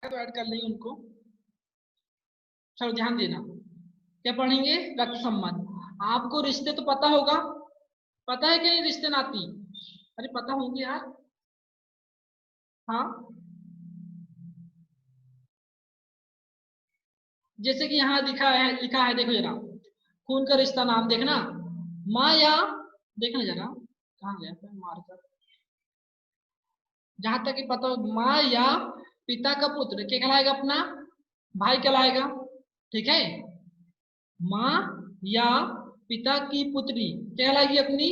तो ऐड कर लेंगे उनको। चलो ध्यान देना, क्या पढ़ेंगे? रक्त संबंध। आपको रिश्ते तो पता होगा, पता है कि नहीं रिश्ते नाती? अरे पता होंगे यार। हाँ, जैसे कि यहाँ लिखा है देखो जरा, खून का रिश्ता नाम देखना, माँ या, देखना जरा कहाँ गया था मारकर, जहां तक कि पता हो, माँ या पिता का पुत्र क्या कहलाएगा? अपना भाई कहलाएगा। ठीक है, माँ या पिता की पुत्री क्या कहलाएगी? अपनी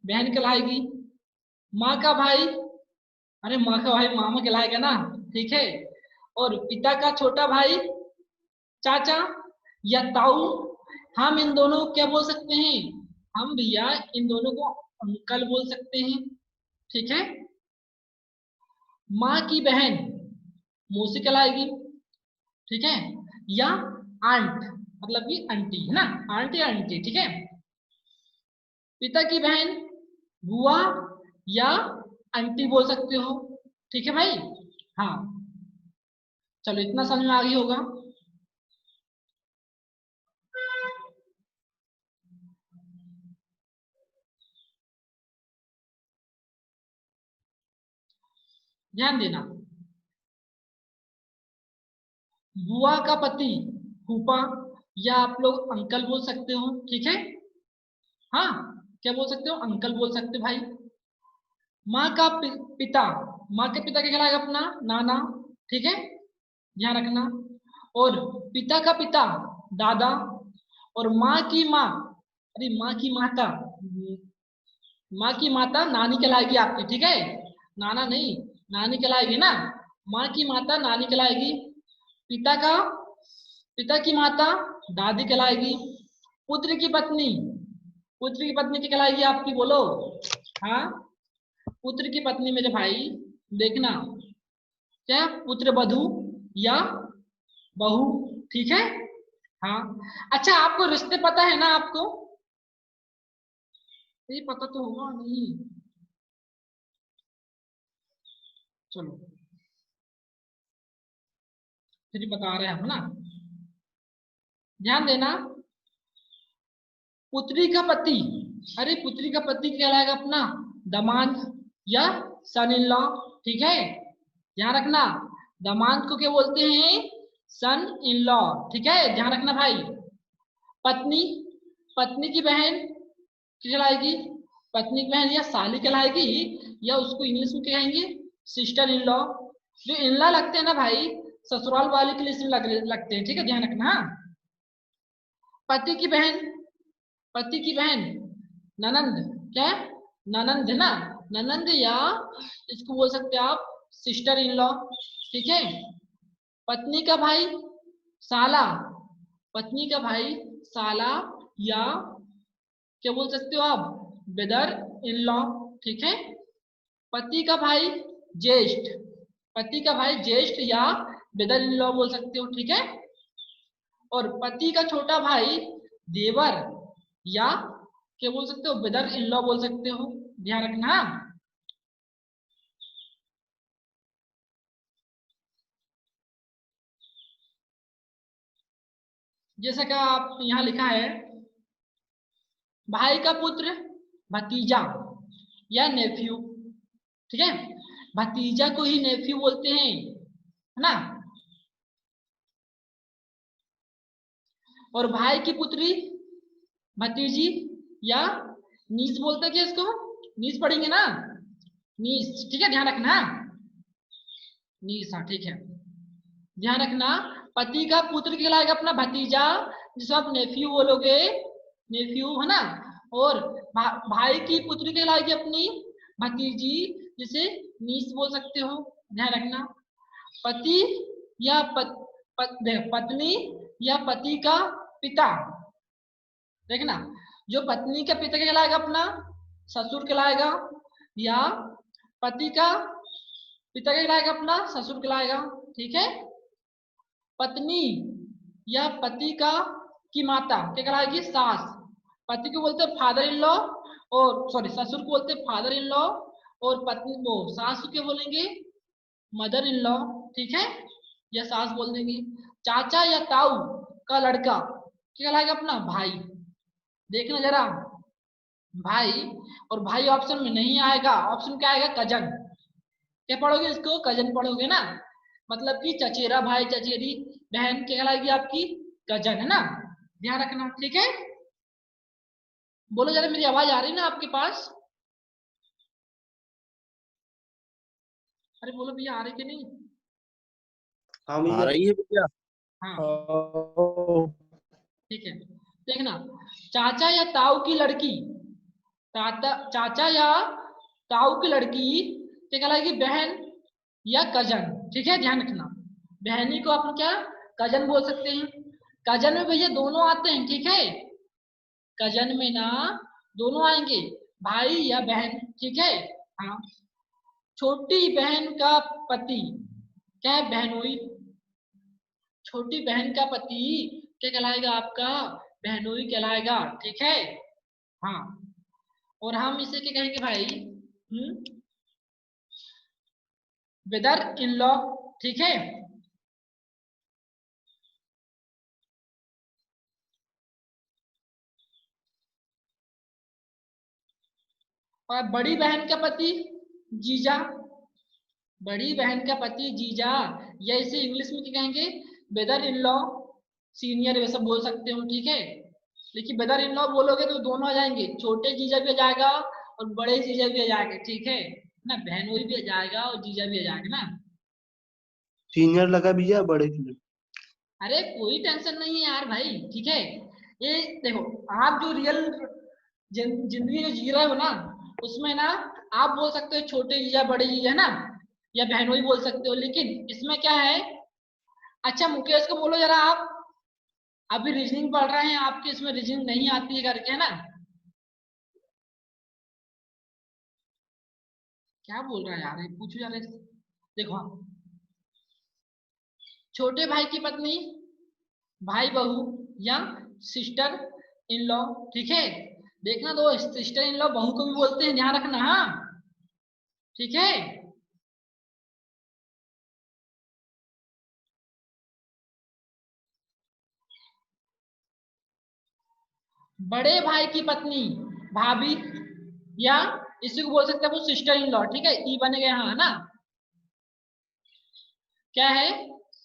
बहन कहलाएगी। माँ का भाई, अरे माँ का भाई मामा कहलाएगा ना। ठीक है, और पिता का छोटा भाई चाचा या ताऊ। हम इन दोनों को क्या बोल सकते हैं? हम भैया इन दोनों को अंकल बोल सकते हैं। ठीक है, माँ की बहन मौसी कहलाएगी। ठीक है, या आंट, मतलब कि आंटी है ना, आंट या आंटी। ठीक है, पिता की बहन बुआ या आंटी बोल सकते हो। ठीक है भाई। हाँ, चलो इतना समझ में आ गई होगा। ध्यान देना, बुआ का पति फूफा या आप लोग अंकल बोल सकते हो। ठीक है, हाँ, क्या बोल सकते हो? अंकल बोल सकते हो भाई। माँ का पिता, माँ के पिता क्या कहलाएगा? अपना नाना। ठीक है, ध्यान रखना। और पिता का पिता दादा, और माँ की माँ, अरे माँ की माता, माँ की माता नानी कहलाएगी आपकी। ठीक है, नाना नहीं, नानी कहलाएगी ना। माँ की माता नानी कहलाएगी। पिता का, पिता की माता दादी कहलाएगी। पुत्र की पत्नी, पुत्र की पत्नी क्या कहलाएगी आपकी? बोलो। हाँ, पुत्र की पत्नी मेरे भाई देखना, क्या पुत्र वधू या बहू। ठीक है, हाँ। अच्छा, आपको रिश्ते पता है ना? आपको ये पता तो होगा नहीं। चलो फिर बता रहे हैं हम ना, ध्यान देना। पुत्री का पति, अरे पुत्री का पति कहलाएगा अपना दामाद या सन इन लॉ। ठीक है, ध्यान रखना, दामाद को क्या बोलते हैं? सन इन लॉ। ठीक है, ध्यान रखना भाई। पत्नी, पत्नी की बहन क्या कहलाएगी? पत्नी की बहन या साली कहलाएगी, या उसको इंग्लिश में क्या कहेंगे? Sister in law. जो इन लॉ लगते हैं ना भाई, ससुराल वाले के लिए इसमें लगते हैं। ठीक है, ध्यान रखना। हाँ? पति की बहन, पति की बहन ननंद, क्या है? ननंद है ना, ननंद या इसको बोल सकते हैं आप सिस्टर इन लॉ। ठीक है, पत्नी का भाई साला, पत्नी का भाई साला या क्या बोल सकते हो आप? Brother in law. ठीक है, पति का भाई ज्येष्ठ, पति का भाई ज्येष्ठ या ब्रदर इन लॉ बोल सकते हो। ठीक है, और पति का छोटा भाई देवर या क्या बोल सकते हो? ब्रदर इन लॉ बोल सकते हो। ध्यान रखना। जैसा कि आप यहाँ लिखा है, भाई का पुत्र भतीजा या नेफ्यू। ठीक है, भतीजा को ही नेफ्यू बोलते हैं, है ना। और भाई की पुत्री भतीजी या नीस बोलते हैं, क्या इसको? नीस पढ़ेंगे ना, नीस। ठीक है, ध्यान रखना, नीस। हाँ, ठीक है, ध्यान रखना। पति का पुत्र कहलाएगा अपना भतीजा, जिसे आप नेफ्यू बोलोगे, नेफ्यू, है ना। और भाई की पुत्री कहलाएगी अपनी भतीजी, जिसे नीस बोल सकते हो। ध्यान रखना। पति या पत्नी या पति का पिता, देखना, जो पत्नी का पिता कहलाएगा अपना ससुर कहलाएगा, या पति का पिता कहलाएगा अपना ससुर कहलाएगा। ठीक है, पत्नी या पति का की माता क्या कहलाएगी? सास। पति को बोलते हैं फादर इन लॉ, और सॉरी ससुर को बोलते हैं फादर इन लॉ, और पत्नी को सास के बोलेंगे मदर इन लॉ। ठीक है, या सास बोल देंगे। चाचा या ताऊ का लड़का क्या कहलाएगा अपना भाई। देखना जरा, भाई, और भाई ऑप्शन में नहीं आएगा, ऑप्शन क्या आएगा, कजन। क्या पढ़ोगे इसको, कजन पढ़ोगे ना, मतलब कि चचेरा भाई चचेरी बहन क्या कहलाएगी आपकी, कजन, है ना, ध्यान रखना, ठीक है। बोलो जरा, मेरी आवाज आ रही है ना आपके पास? अरे बोलो भैया, आ रही कि नहीं? हाँ आ भैया। रही है भैया। हाँ हाँ। ठीक है। देखना, चाचा या ताऊ की लड़की, चाचा या ताऊ की लड़की क्या कहलाएगी, बहन या कजन, ठीक है, ध्यान रखना। बहनी को अपन क्या, कजन बोल सकते हैं। कजन में भैया दोनों आते हैं, ठीक है, कजन में ना दोनों आएंगे, भाई या बहन, ठीक है। हाँ, छोटी बहन का पति क्या है, बहनोई। छोटी बहन का पति क्या कहलाएगा आपका, बहनोई कहलाएगा, ठीक है। हाँ, और हम इसे क्या कहेंगे भाई, ब्रदर इन लॉ, ठीक है। और बड़ी बहन का पति जीजा, बड़ी बहन का पति जीजा, या इसे इंग्लिश में क्या कहेंगे, ब्रदर इन लॉ, सीनियर वैसा बोल सकते हो, ठीक है। लेकिन ब्रदर इन लॉ बोलोगे तो दोनों आ जाएंगे, छोटे जीजा भी आ जाएगा और बड़े जीजा भी आ जाएंगे, ठीक है ना, बहनोई भी आ जाएगा और जीजा भी आ जाएगा ना। सीनियर लगा भैया, बड़े के लिए। अरे कोई टेंशन नहीं है यार भाई, ठीक है। ये देखो, आप जो रियल जिंदगी जो जी रहे हो ना, उसमें ना आप बोल सकते हो छोटे जीजा बड़े जीजा, है ना, या बहनोई बोल सकते हो, लेकिन इसमें क्या है। अच्छा मुकेश को बोलो जरा, आप अभी रीजनिंग पढ़ रहे हैं, आपके इसमें रीजनिंग नहीं आती है करके, है ना, क्या बोल रहा है यार, ये पूछो जरा देखो, छोटे भाई की पत्नी, भाई बहू, या सिस्टर इन लॉ, ठीक है। देखना, दो सिस्टर इन लॉ बहू को भी बोलते हैं, ध्यान रखना, हाँ, ठीक है। बड़े भाई की पत्नी भाभी, या इसी को बोल सकते हैं वो सिस्टर इन लॉ, ठीक है, ई बने गए यहाँ, है ना, क्या है,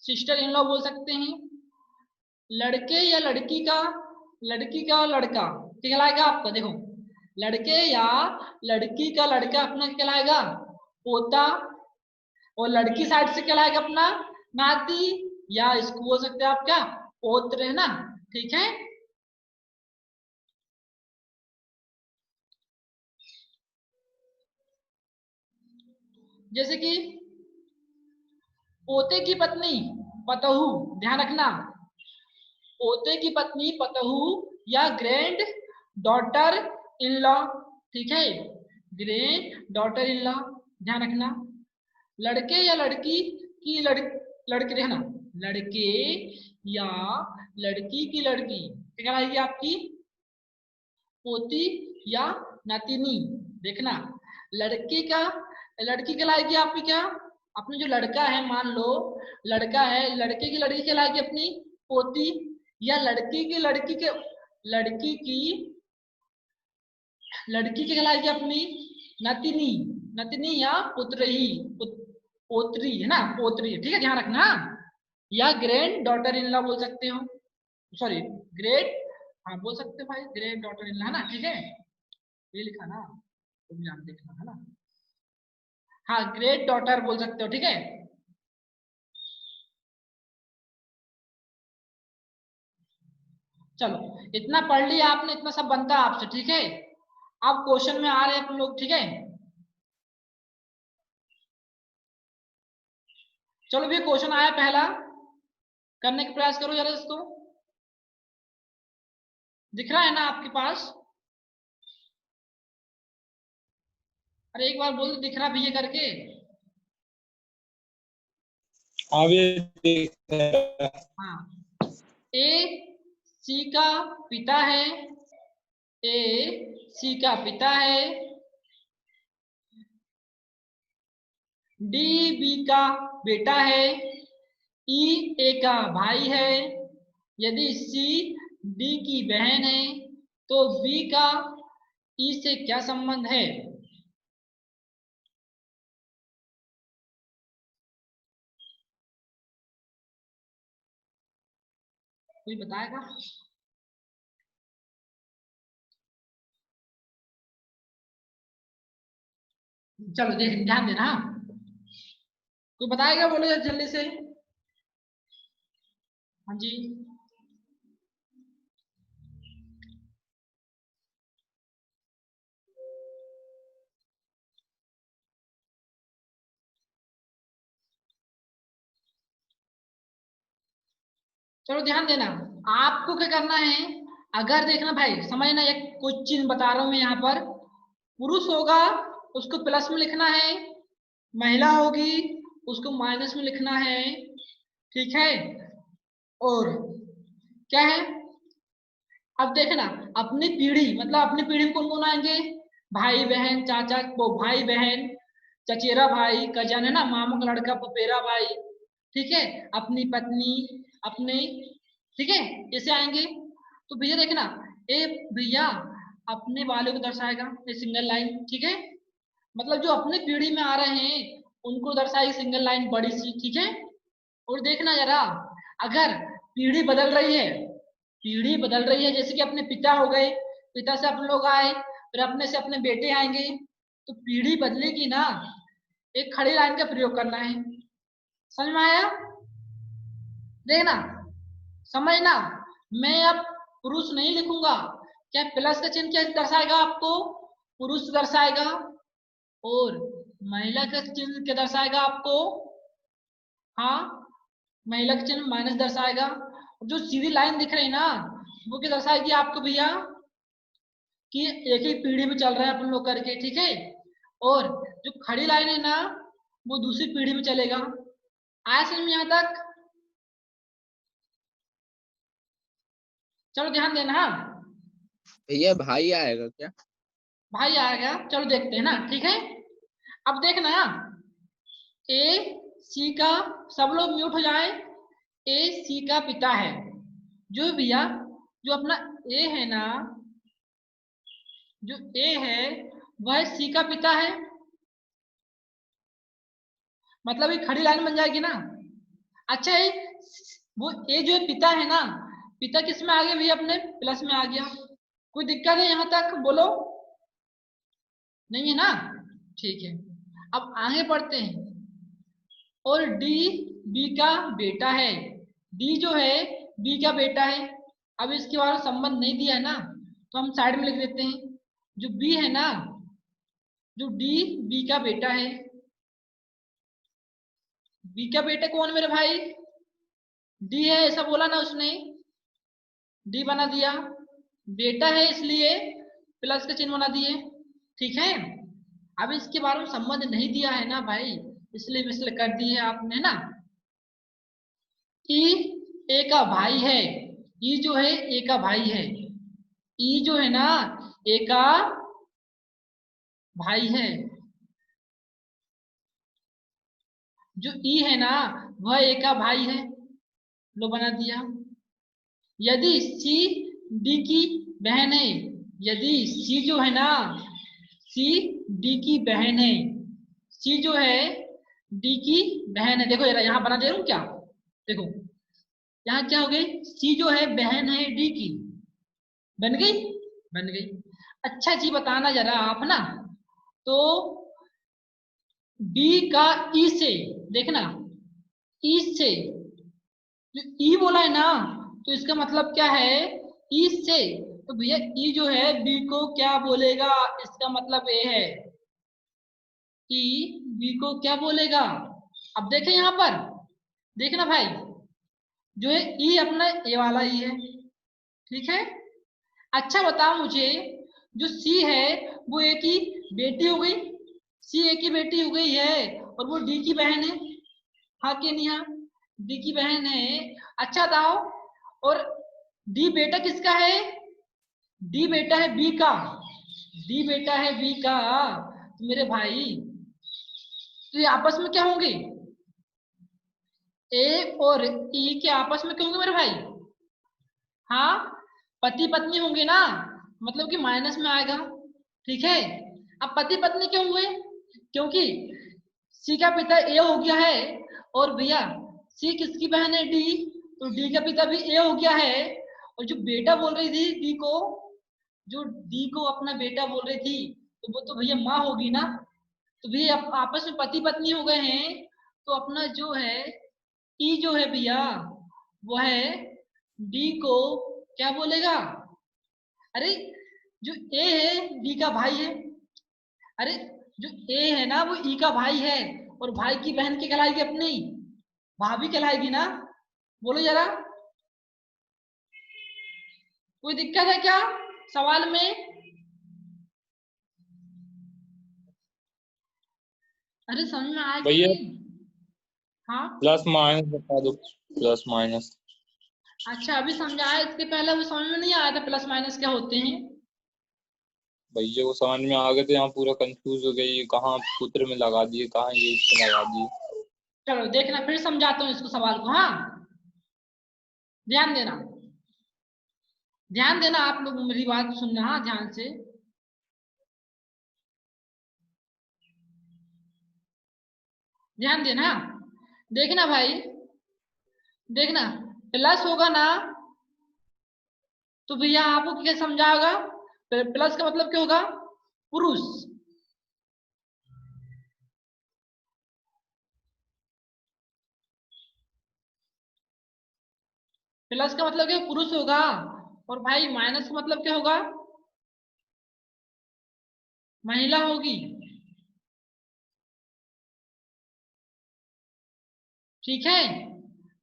सिस्टर इन लॉ बोल सकते हैं। लड़के या लड़की का लड़का क्या कहलाएगा आपका, देखो, लड़के या लड़की का लड़का अपना क्या कहलाएगा, पोता, और लड़की साइड से क्या कहलाएगा अपना, नाती, या इसको बोल सकते हैं आप क्या, पोत्र, है ना, ठीक है। जैसे कि पोते की पत्नी पतहू, ध्यान रखना, पोते की पत्नी पतहू, या ग्रैंड डॉटर इन लॉ, ठीक है, ग्रैंड डॉटर इन लॉ, ध्यान रखना। लड़के या लड़की की लड़की, देखना, लड़के या लड़की की लड़की क्या कहलाएगी आपकी, पोती या नातिनी, देखना, लड़के का लड़की कहलाएगी आपकी क्या, अपने जो लड़का है, मान लो लड़का है, लड़के की लड़की कहलाएगी अपनी पोती, या लड़की की लड़की के लड़की की लड़की की कहलाएगी अपनी नतिनी, नतिनी या पुत्री, पोत्री, है ना, पोत्री, ठीक है, ध्यान रखना। या ग्रैंड डॉटर इन लॉ बोल सकते हो, सॉरी, ग्रेट, हाँ बोल सकते हो भाई, ग्रेट डॉटर इन लॉ, है ना, ठीक है, ये लिखा ना, तुम जान देखना, है ना, हाँ, ग्रेट डॉटर बोल सकते हो, ठीक है। चलो, इतना पढ़ लिया आपने, इतना सब बनता है आपसे, ठीक है। अब क्वेश्चन में आ रहे हैं अपन लोग, ठीक है। चलो भी क्वेश्चन आया पहला, करने का प्रयास करो जरा इसको, दिख रहा है ना आपके पास? अरे एक बार बोल, दिख रहा भैया करके? हाँ, ए सी का पिता है, ए सी का पिता है, डी बी का बेटा है, ई ए का भाई है, यदि सी डी की बहन है तो बी का ई से क्या संबंध है? कोई बताएगा? चलो देख ध्यान देना। कोई बताएगा? बोलो जल्दी से। हाँ जी। चलो ध्यान देना। आपको क्या करना है, अगर देखना भाई समझना, एक कुछ चीज बता रहा हूं मैं यहाँ पर। पुरुष होगा उसको प्लस में लिखना है, महिला होगी उसको माइनस में लिखना है, ठीक है। और क्या है, अब देखना, अपनी पीढ़ी मतलब अपनी पीढ़ी में कौन कौन आएंगे? भाई बहन, चाचा, वो भाई बहन, चचेरा भाई, कजन है ना, मामू का लड़का, पपेरा भाई, ठीक है, अपनी पत्नी, अपने, ठीक है, ऐसे आएंगे। तो भैया देखना, ए भैया अपने वालों को दर्शाएगा ये सिंगल लाइन, ठीक है। मतलब जो अपनी पीढ़ी में आ रहे हैं उनको दर्शाएगी सिंगल लाइन बड़ी सी, ठीक है। और देखना जरा, अगर पीढ़ी बदल रही है, पीढ़ी बदल रही है, जैसे कि अपने पिता हो गए, पिता से अपन लोग आए, फिर अपने से अपने बेटे आएंगे, तो पीढ़ी बदलेगी ना, एक खड़ी लाइन का प्रयोग करना है। समझ में आया? देखना, समझना, मैं अब पुरुष नहीं लिखूंगा, क्या प्लस का चिन्ह क्या दर्शाएगा आपको? पुरुष दर्शाएगा। और महिला का चिन्ह क्या दर्शाएगा आपको? हाँ, महिला का चिन्ह माइनस दर्शाएगा। जो सीधी लाइन दिख रही ना, वो क्या दर्शाएगी आपको भैया? कि एक ही पीढ़ी में चल रहे हैं अपन लोग करके, ठीक है। और जो खड़ी लाइन है ना, वो दूसरी पीढ़ी में चलेगा। आया समझ में यहाँ तक? चलो ध्यान देना। हाँ भैया भाई आएगा क्या? भाई आएगा, चलो देखते हैं ना, ठीक है। अब देखना, ए सी का, सब लोग म्यूट हो जाए, ए सी का पिता है। जो भैया, जो अपना ए है ना, जो ए है वह सी का पिता है, मतलब ये खड़ी लाइन बन जाएगी ना। अच्छा है, वो ए जो पिता है ना, पिता किस में आ गया भैया? अपने प्लस में आ गया। कोई दिक्कत है यहाँ तक? बोलो। नहीं है ना? ठीक है, अब आगे बढ़ते हैं। और डी बी का बेटा है, डी जो है बी का बेटा है। अब इसके बारे में संबंध नहीं दिया है ना, तो हम साइड में लिख देते हैं। जो बी है ना, जो डी बी का बेटा है, बी का बेटा कौन मेरे भाई? डी है, ऐसा बोला ना उसने, डी बना दिया, बेटा है इसलिए प्लस का चिन्ह बना दिए, ठीक है। अब इसके बारे में संबंध नहीं दिया है ना भाई, इसलिए मिसल कर दी है आपने ना। ई ए का भाई है, ई जो है ए का भाई है, ई जो है ना ए का भाई है। जो ई है ना वह ए का भाई है, लो बना दिया। यदि सी डी की बहन है, यदि सी जो है ना, सी डी की बहन है, सी जो है डी की बहन है। देखो जरा यहाँ बना दे रहा हूँ क्या, देखो यहाँ क्या हो गई, सी जो है बहन है डी की, बन गई, बन गई। अच्छा जी बताना जरा आप ना, तो बी का ई से, देखना ई से, जो ई बोला है ना, तो इसका मतलब क्या है? ई से। तो भैया ई जो है बी को क्या बोलेगा? इसका मतलब ये है, ई बी को क्या बोलेगा? अब देखें यहाँ पर, देखना भाई, जो है ई अपना ए वाला ई है, ठीक है। अच्छा बताओ मुझे, जो सी है वो ए की बेटी हो गई, सी ए की बेटी हो गई है, और वो डी की बहन है, हाँ कि नहीं? हाँ, डी की बहन है। अच्छा बताओ, और डी बेटा किसका है? डी बेटा है बी का, डी बेटा है बी का। तो मेरे भाई, तो ये आपस में क्या होंगे? ए और ई के आपस में क्यों होंगे मेरे भाई? हाँ, पति पत्नी होंगे ना, मतलब कि माइनस में आएगा। ठीक है, अब पति पत्नी क्यों हुए? क्योंकि सी का पिता ए हो गया है, और भैया सी किसकी बहन है? डी, तो डी का पिता भी ए हो गया है। और जो बेटा बोल रही थी डी को, जो डी को अपना बेटा बोल रही थी, तो वो तो भैया माँ होगी ना। तो भैया आपस में पति पत्नी हो गए हैं, तो अपना जो है ई जो है भैया, वो है डी को क्या बोलेगा? अरे जो ए है डी का भाई है। अरे जो ए है ना वो ई का भाई है, और भाई की बहन की कहलाएगी अपनी भाभी कहलाएगी ना। बोलो जरा, कोई दिक्कत है क्या सवाल में? अरे समझ में आया कि भैया नहीं? हाँ, प्लस माइनस बता दो, प्लस माइनस। अच्छा अभी समझाया, इसके पहले वो समझ में नहीं आया था प्लस माइनस क्या होते हैं? भैया को समझ में आ गए थे, यहाँ पूरा कंफ्यूज हो गई, कहाँ पुत्र में लगा दिए, कहाँ ये इसमें लगा दिए। चलो देखना, फिर समझाता हूँ इसको सवाल को। हाँ, ध्यान देना, ध्यान देना, आप लोग मेरी बात सुनना, हाँ ध्यान से। ध्यान देना, देखना भाई, देखना, प्लस होगा ना तो भैया आपको क्या समझाएगा? प्लस का मतलब क्या होगा? पुरुष। प्लस का मतलब क्या? पुरुष होगा। और भाई माइनस का मतलब क्या होगा? महिला होगी। ठीक है,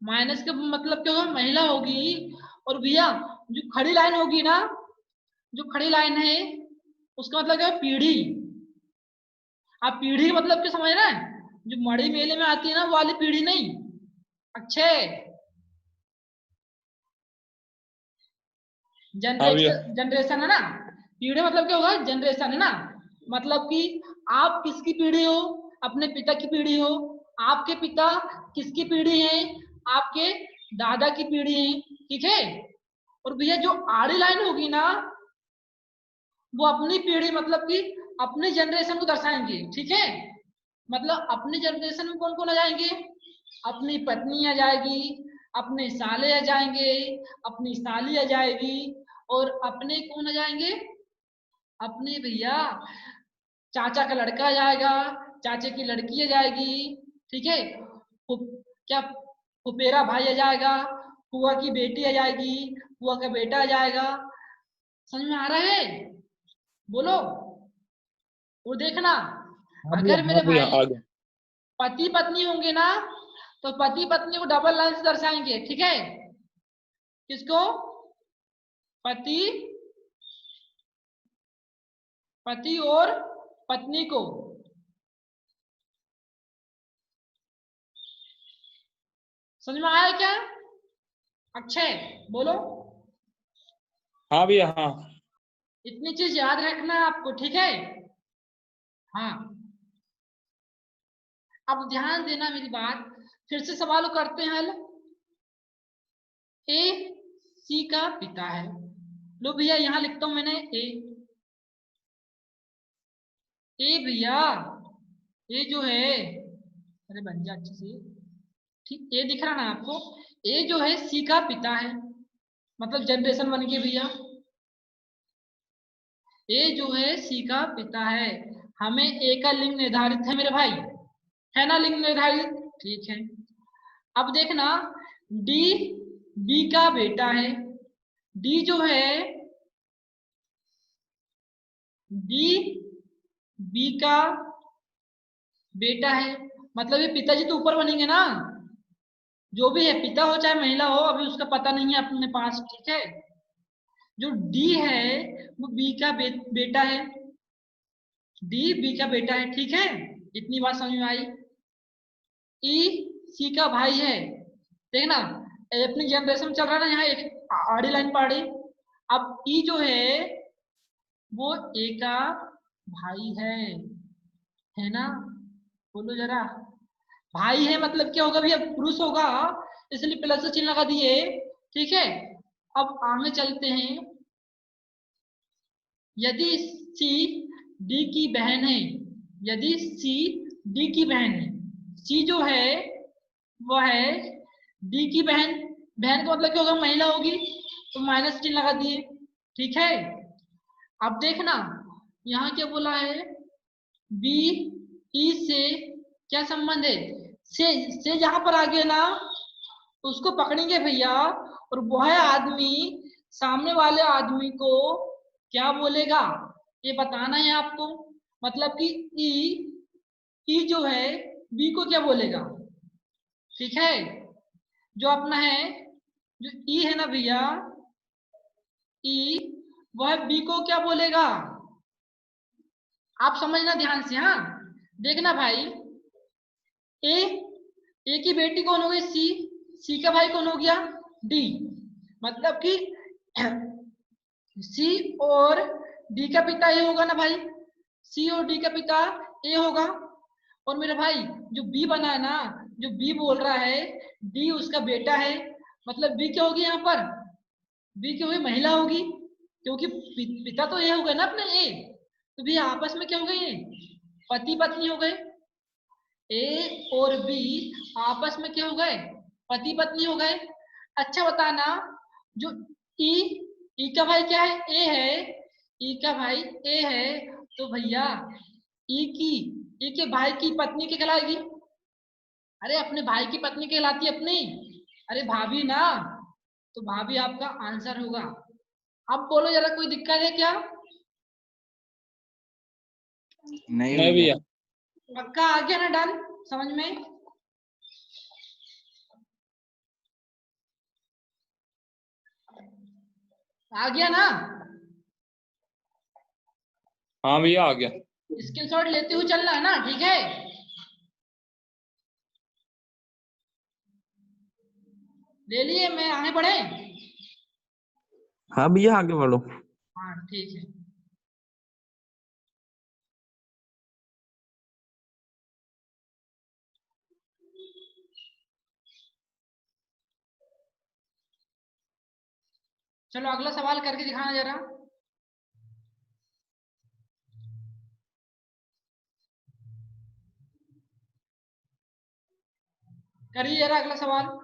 माइनस का मतलब क्या होगा? महिला होगी। और भैया जो खड़ी लाइन होगी ना, जो खड़ी लाइन है उसका मतलब क्या है? पीढ़ी। आप पीढ़ी मतलब क्या समझ रहे हैं? जो मड़ी मेले में आती है ना वो वाली पीढ़ी नहीं, अच्छे हाँ भैया। जनरेशन है ना। पीढ़ी मतलब क्या होगा? जनरेशन है ना, मतलब कि आप किसकी पीढ़ी हो? अपने पिता की पीढ़ी हो। आपके पिता किसकी पीढ़ी है? आपके दादा की पीढ़ी है। ठीक है, और भैया जो आड़ी लाइन होगी ना वो अपनी पीढ़ी, मतलब कि अपने जनरेशन को दर्शाएंगे। ठीक है, मतलब अपने जनरेशन में कौन कौन आ जाएंगे? अपनी पत्नी आ जाएगी, अपने साले आ जाएंगे, अपनी साली आ जाएगी, और अपने कौन आ जाएंगे? अपने भैया चाचा का लड़का आ जाएगा, चाचे की लड़की आ जाएगी। ठीक है, क्या फुफेरा भाई आ जाएगा, फुआ की बेटी आ जाएगी, फुआ का बेटा आ जाएगा। समझ में आ रहा है? बोलो। वो देखना, हाँ भैया, अगर हाँ मेरे भैया भाई आ गए। पति पत्नी होंगे ना तो पति पत्नी को डबल लाइन से दर्शाएंगे। ठीक है, किसको? पति, पति और पत्नी को। समझ में आया क्या? अक्षय बोलो। हाँ भैया हाँ। इतनी चीज याद रखना है आपको। ठीक है, हाँ, अब ध्यान देना मेरी बात, फिर से सवाल करते हैं हल। ए सी का पिता है, लो भैया यहां लिखता हूं मैंने ए। ए भैया, ए जो है, अरे बन जा अच्छे से। ठीक, ए दिख रहा ना आपको? ए जो है सी का पिता है, मतलब जनरेशन बन गई भैया। ए जो है सी का पिता है, हमें ए का लिंग निर्धारित है मेरे भाई, है ना लिंग निर्धारित? ठीक है, अब देखना, डी बी का बेटा है। डी जो है, डी बी का बेटा है, मतलब ये पिताजी तो ऊपर बनेंगे ना, जो भी है पिता हो चाहे महिला हो, अभी उसका पता नहीं है अपने पास। ठीक है, जो डी है वो बी का बेटा है, डी बी का बेटा है। ठीक है, इतनी बात समझ में आई? ई सी का भाई है। देखना, अपनी जनरेशन चल रहा है ना, यहाँ एक आड़ी लाइन पाड़ी। अब ई जो है वो ए का भाई है ना? बोलो जरा, भाई है मतलब क्या होगा भैया, पुरुष होगा, इसलिए प्लस का चिन्ह लगा दिए। ठीक है, अब आगे चलते हैं। यदि सी डी की बहन है, यदि सी डी की बहन है, सी जो है वह है डी की बहन, बहन का मतलब क्या होगा, महिला होगी, तो माइनस चिन्ह लगा दिए। ठीक है, अब देखना यहाँ क्या बोला है, बी ई से क्या संबंध है, से जहां पर आ गया ना उसको पकड़ेंगे भैया, और वह आदमी सामने वाले आदमी को क्या बोलेगा ये बताना है आपको। मतलब कि ई जो है बी को क्या बोलेगा। ठीक है, जो अपना है, जो ई है ना भैया, ई वह बी को क्या बोलेगा, आप समझना ध्यान से। हाँ देखना भाई, ए की बेटी कौन हो गई, सी का भाई कौन हो गया, डी। मतलब कि सी और डी का पिता ए होगा ना भाई, सी और डी का पिता ए होगा। और मेरे भाई जो बी बना है ना, जो बी बोल रहा है डी उसका बेटा है, मतलब बी क्या होगी यहाँ पर, बी क्या होगी, महिला होगी, क्योंकि पिता तो ए हो गए ना अपने ए, तो भी आपस में क्या हो गए, ये पति पत्नी हो गए, ए और बी आपस में क्या हो गए, पति पत्नी हो गए। अच्छा बताना, जो ई ई का भाई क्या है, ए है, ई का भाई ए है, तो भैया ई के भाई की पत्नी क्या कहलाएगी, अरे अपने भाई की पत्नी कहलाती है अपनी, अरे भाभी ना, तो भाभी आपका आंसर होगा। अब बोलो जरा कोई दिक्कत है क्या, नहीं नहीं भैया। भैया। पक्का आ गया ना, डन समझ में। आ गया ना, हाँ भैया आ गया। स्क्रीनशॉट लेते हुए चलना है ना, ठीक है। ले लिए, मैं आगे बढ़े। हाँ भैया आगे बढ़ो। हाँ ठीक है, चलो अगला सवाल करके दिखाना जरा। करिए जरा अगला सवाल।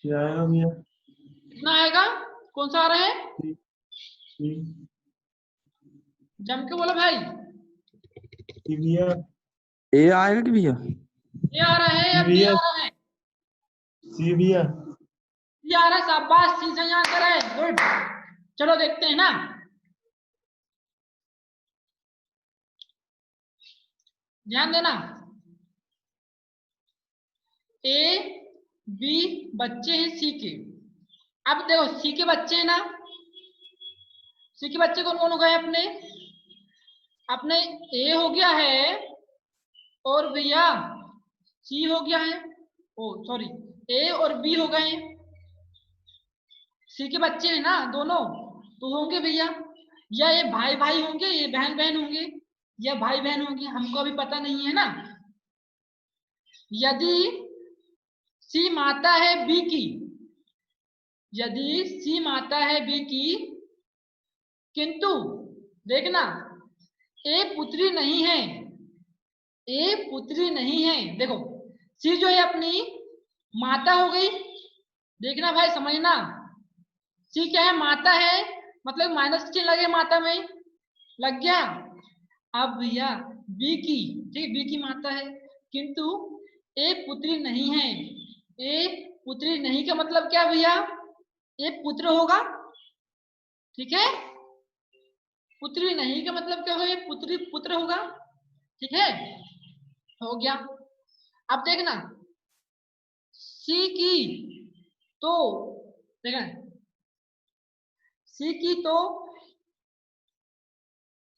क्या आएगा भैया? कितना आएगा, कौन सा आ रहा है, जम के बोलो भाई। भैया ए आएगा कि भैया? ये आ रहा है या बी आ रहा है, सी भैया। ये आ रहा है, शाबाश, सी सही आंसर है, गुड। चलो देखते हैं ना, ध्यान देना। ए बी बच्चे हैं सी के, अब देखो सी के बच्चे हैं ना, सी के बच्चे कौन कौन हो गए अपने, अपने ए हो गया है, और भैया सी हो गया है, ओ सॉरी, ए और बी हो गए, सी के बच्चे हैं ना दोनों, तो होंगे भैया या ये भाई भाई होंगे, ये बहन बहन होंगे, या भाई बहन होंगे, हमको अभी पता नहीं है ना। यदि सी माता है बी की, यदि सी माता है बी की, किंतु देखना ए पुत्री नहीं है, ए पुत्री नहीं है। देखो सी जो है अपनी माता हो गई, देखना भाई समझना, सी क्या है, माता है, मतलब माइनस चिन्ह लगे माता में, लग गया। अब भैया बी की, ठीक, बी की माता है, किंतु ए पुत्री नहीं है। ए पुत्री नहीं का मतलब क्या भैया, एक पुत्र होगा, ठीक है। पुत्री नहीं का मतलब क्या होगा, एक पुत्री पुत्र होगा, ठीक है, हो गया। अब देखना सी की तो, देखना सी की तो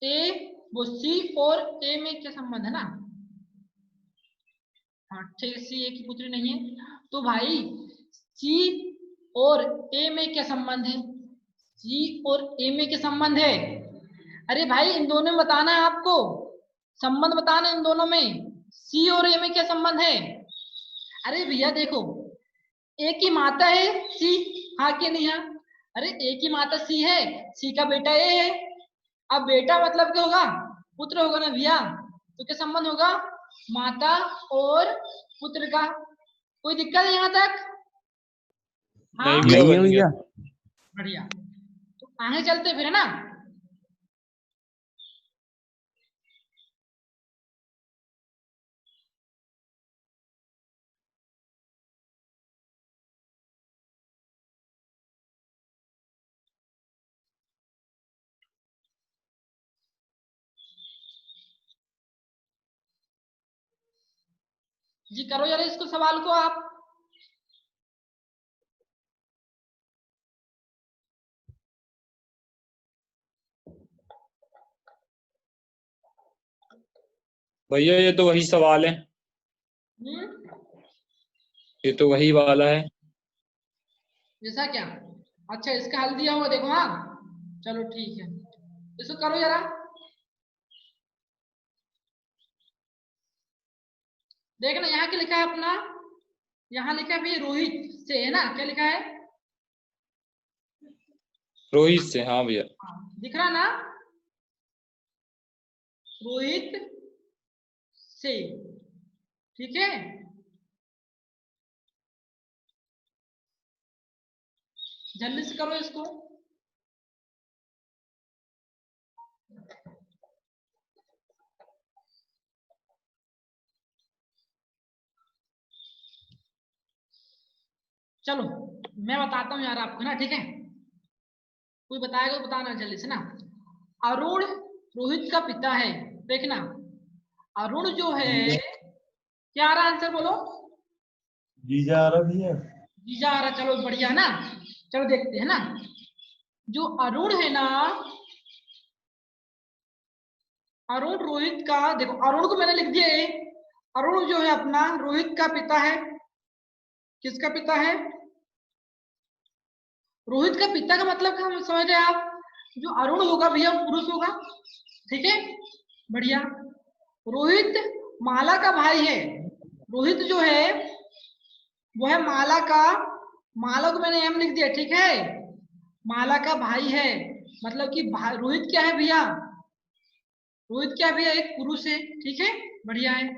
ए, वो सी और ए में क्या संबंध है ना, हाँ ठीक है, सी ए की पुत्री नहीं है, तो भाई सी और ए में क्या संबंध है, सी और ए में क्या संबंध है। अरे भाई इन दोनों में बताना है आपको, संबंध बताना इन दोनों में, सी और ए में क्या संबंध है। अरे भैया देखो ए की माता है सी, हाँ कि नहीं, हाँ, अरे ए की माता सी है, सी का बेटा ए है, अब बेटा मतलब क्या होगा, पुत्र होगा ना भैया, तो क्या संबंध होगा, माता और पुत्र का। कोई दिक्कत है यहाँ तक, हाँ नहीं भैया, नहीं है बन गया। भैया। बढ़िया, तो आगे चलते फिर है ना। जी करो जरा इसको सवाल को आप। भैया ये तो वही सवाल है, ये तो वही वाला है। जैसा क्या, अच्छा इसका हल दिया हुआ देखो, हाँ चलो ठीक है, इसको करो जरा। देखना यहाँ क्या लिखा है अपना, यहाँ लिखा है भाई रोहित से, है ना, क्या लिखा है, रोहित से, हाँ भैया। दिख रहा ना, रोहित से, ठीक है। जल्दी से करो इसको। चलो मैं बताता हूँ यार आपको ना, ठीक है, कोई बताएगा तो बताना जल्दी से ना। अरुण रोहित का पिता है, देखना अरुण जो है, जीजा क्या आ रहा आंसर बोलो, जीजा आ रहा भैया। जीजा आ रहा, चलो बढ़िया ना, चलो देखते हैं ना। जो अरुण है ना, अरुण रोहित का, देखो अरुण को मैंने लिख दिया है, अरुण जो है अपना रोहित का पिता है, किसका पिता है, रोहित का पिता का मतलब क्या हम समझ रहे हैं आप, जो अरुण होगा भैया वो पुरुष होगा, ठीक है, बढ़िया। रोहित माला का भाई है, रोहित जो है वो है माला का, माला को मैंने एम लिख दिया, ठीक है, माला का भाई है, मतलब कि रोहित क्या है भैया, रोहित क्या है भैया, एक पुरुष है, ठीक है, बढ़िया है,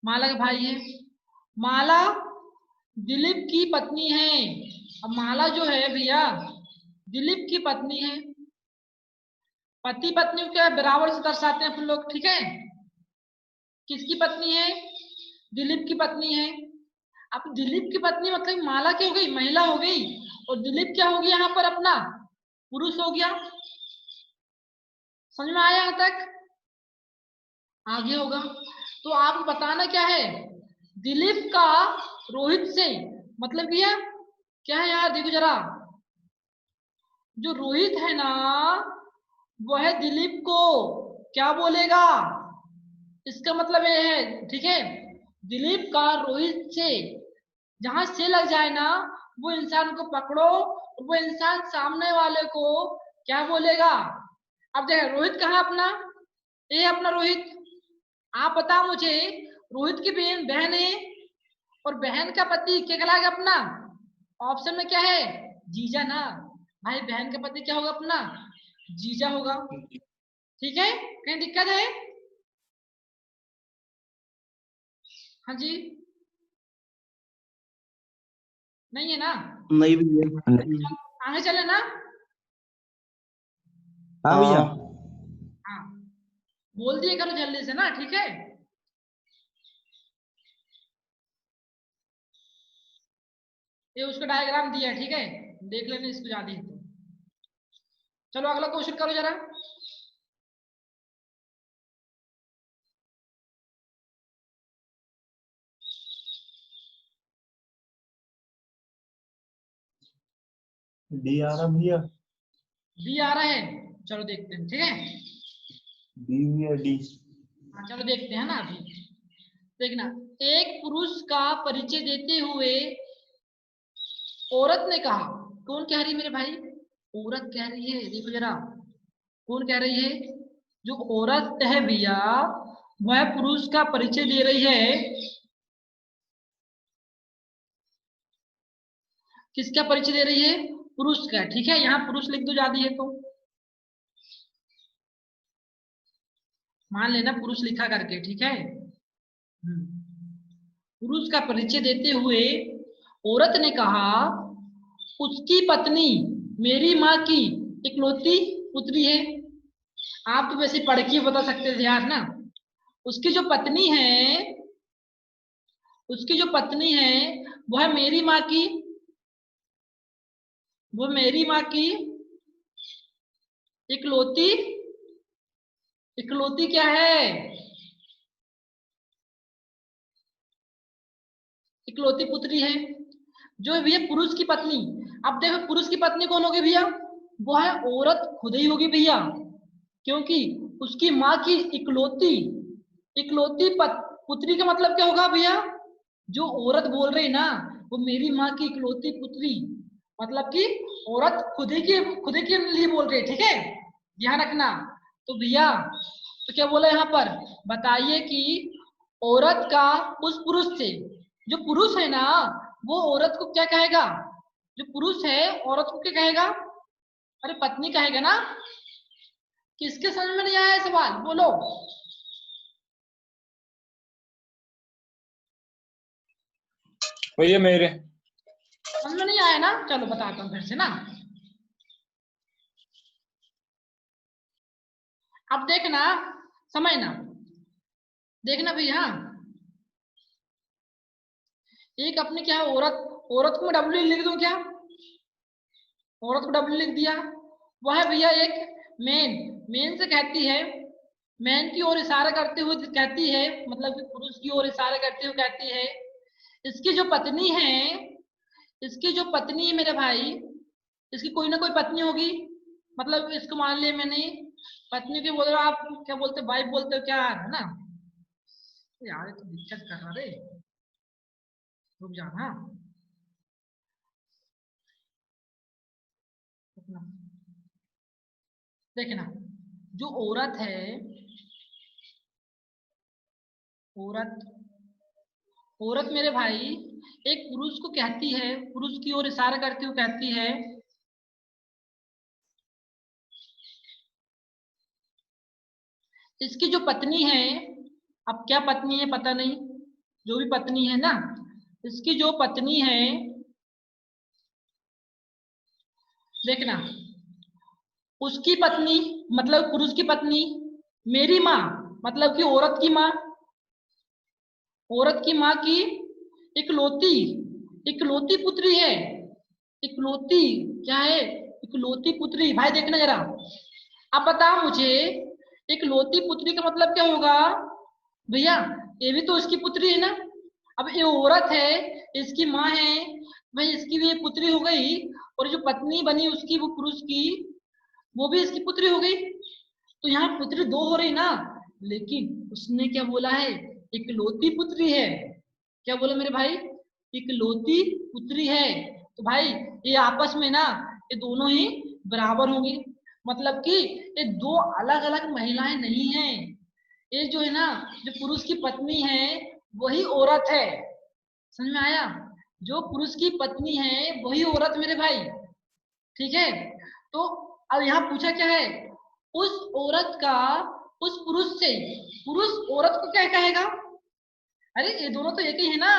माला का भाई है। माला दिलीप की पत्नी है, अब माला जो है भैया दिलीप की पत्नी है, पति पत्नी को क्या बराबर से दर्शाते हैं अपन लोग, ठीक है, किसकी पत्नी है, दिलीप की पत्नी है। अब दिलीप की पत्नी मतलब माला क्या हो गई, महिला हो गई, और दिलीप क्या हो गया यहाँ पर अपना, पुरुष हो गया, समझ में आया यहाँ तक, आगे होगा। तो आप बताना क्या है, दिलीप का रोहित से मतलब क्या है यार, देखो जरा, जो रोहित है ना वह दिलीप को क्या बोलेगा, इसका मतलब ये है, ठीक है, दिलीप का रोहित से, जहां से लग जाए ना वो इंसान को पकड़ो, वो इंसान सामने वाले को क्या बोलेगा, अब देखो रोहित कहाँ अपना, ये अपना रोहित। आप बताओ मुझे, रोहित की बहन है और बहन का पति क्या कहलाएगा अपना? ऑप्शन में क्या है? जीजा ना भाई, बहन का पति क्या होगा अपना? जीजा होगा। ठीक है, कहीं दिक्कत है? हाँ जी, नहीं है ना? नहीं भैया। आगे चले ना? हाँ भैया। हाँ, बोल दिए करो जल्दी से ना, ठीक है? ये उसका डायग्राम दिया है, ठीक है, देख लेना इसको याद है तो। चलो अगला क्वेश्चन करो जरा। डी आ रहा भैया। बी आ रहा है, चलो देखते हैं, ठीक है। डी भैया डी। हाँ चलो देखते हैं ना अभी। देखना, एक पुरुष का परिचय देते हुए औरत ने कहा, कौन कह रही है मेरे भाई? औरत कह रही है, देखो जरा, कौन कह रही है? जो औरत है भैया, वह पुरुष का परिचय दे रही है। किसका परिचय दे रही है? पुरुष का, ठीक है, यहाँ पुरुष लिख दो ज्यादा है तो, मान लेना पुरुष लिखा करके, ठीक है। पुरुष का परिचय देते हुए औरत ने कहा, उसकी पत्नी मेरी माँ की इकलौती पुत्री है। आप तो वैसे पढ़ के बता सकते थे यार ना। उसकी जो पत्नी है, उसकी जो पत्नी है वह मेरी माँ की, वो मेरी माँ की इकलौती, इकलौती क्या है? इकलौती पुत्री है। जो भैया पुरुष की पत्नी, अब देखो पुरुष की पत्नी कौन होगी भैया? वो है औरत खुद ही होगी भैया, क्योंकि उसकी माँ की इकलौती, इकलौती पुत्री का मतलब क्या होगा भैया? जो औरत बोल रही ना, वो मेरी माँ की इकलौती पुत्री, मतलब कि औरत खुद ही के लिए बोल रही है, ठीक है, ध्यान रखना। तो भैया तो क्या बोला यहाँ पर? बताइए कि औरत का उस पुरुष से, जो पुरुष है ना वो औरत को क्या कहेगा? जो पुरुष है औरत को क्या कहेगा? अरे पत्नी कहेगा ना। किसके समझ में नहीं आया सवाल, बोलो। भैया मेरे समझ में नहीं आया ना? चलो बताता हूँ फिर से ना। अब देखना, समझना, देखना भैया, एक अपने क्या है औरत, औरत को मैं डब्ल्यू लिख दूं क्या? औरत को डब्ल्यू लिख दिया। वह भैया एक मेन, मेन से कहती है, मैन की ओर इशारा करते हुए कहती है, मतलब कि पुरुष की ओर इशारा करते हुए कहती है, इसकी जो पत्नी है, इसकी जो पत्नी है मेरे भाई, इसकी कोई ना कोई पत्नी होगी, मतलब इसको मान लिया मैंने पत्नी के बोल रहा, आप क्या बोलते, वाइफ बोलते हो क्या, है ना? यार ये तो दिक्कत कर रहा रे, रुक जाना। देखना, जो औरत है, औरत, औरत मेरे भाई एक पुरुष को कहती है, पुरुष की ओर इशारा करती हुए कहती है, इसकी जो पत्नी है, अब क्या पत्नी है पता नहीं, जो भी पत्नी है ना, इसकी जो पत्नी है, देखना, उसकी पत्नी मतलब पुरुष की पत्नी, मेरी माँ मतलब कि औरत की माँ, औरत की माँ की इकलौती, इकलौती पुत्री है। इकलौती क्या है? इकलौती पुत्री। भाई देखना जरा, अब बताओ मुझे, इकलौती पुत्री का मतलब क्या होगा भैया? ये भी तो इसकी पुत्री है ना। अब ये औरत है, इसकी माँ है, भाई इसकी भी एक पुत्री हो गई, और जो पत्नी बनी उसकी, वो पुरुष की, वो भी इसकी पुत्री हो गई। तो यहाँ पुत्री दो हो रही ना, लेकिन उसने क्या बोला है? इकलौती पुत्री है। क्या बोला मेरे भाई? इकलौती पुत्री है। तो भाई ये आपस में ना, ये दोनों ही बराबर होंगे। मतलब कि ये दो अलग अलग महिलाएं नहीं हैं। ये जो है ना, जो पुरुष की पत्नी है वही औरत है। समझ में आया? जो पुरुष की पत्नी है वही औरत मेरे भाई। ठीक है, तो अब यहाँ पूछा क्या है, उस औरत का उस पुरुष से, पुरुष औरत को क्या कहेगा? अरे ये दोनों तो एक ही है ना।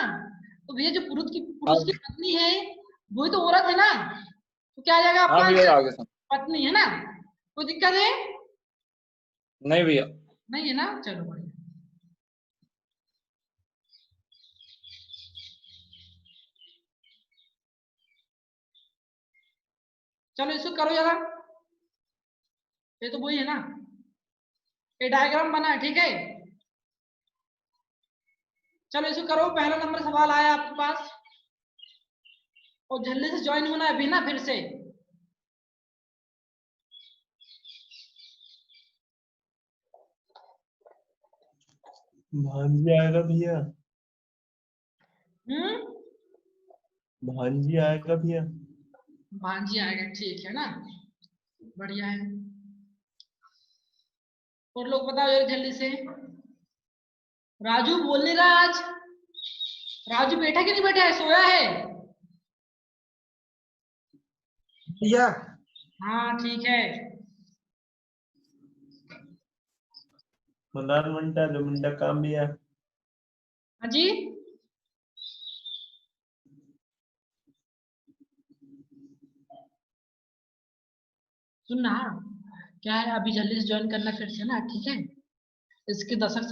तो भैया जो पुरुष की पत्नी है वही तो औरत है ना, तो क्या आ जाएगा हाँ आपका भैया आंसर? आगे से। पत्नी है ना। कोई दिक्कत है? नहीं भैया। नहीं है ना, चलो बढ़िया। चलो इसको करो जरा, ये तो वही है ना, ये डायग्राम बना है। ठीक है, चलो इसको करो। पहला नंबर सवाल आया आपके पास, और जल्दी से ज्वाइन होना है अभी ना, फिर से। भांजी आएगा भैया, हम्म, भांजी आएगा भैया। भांजी आएगा, ठीक है ना, बढ़िया है। और लोग बताओ यार जल्दी से। राजू बोल नहीं रहा आज। राजू बैठा कि नहीं बैठा है, सोया है? भैया हाँ ठीक है। प्रधानमंत्री दो मिनट काम भैया। हाँ जी, सुनना, क्या है अभी जल्दी से ज्वाइन करना फिर से ना, ठीक है? इसके दशक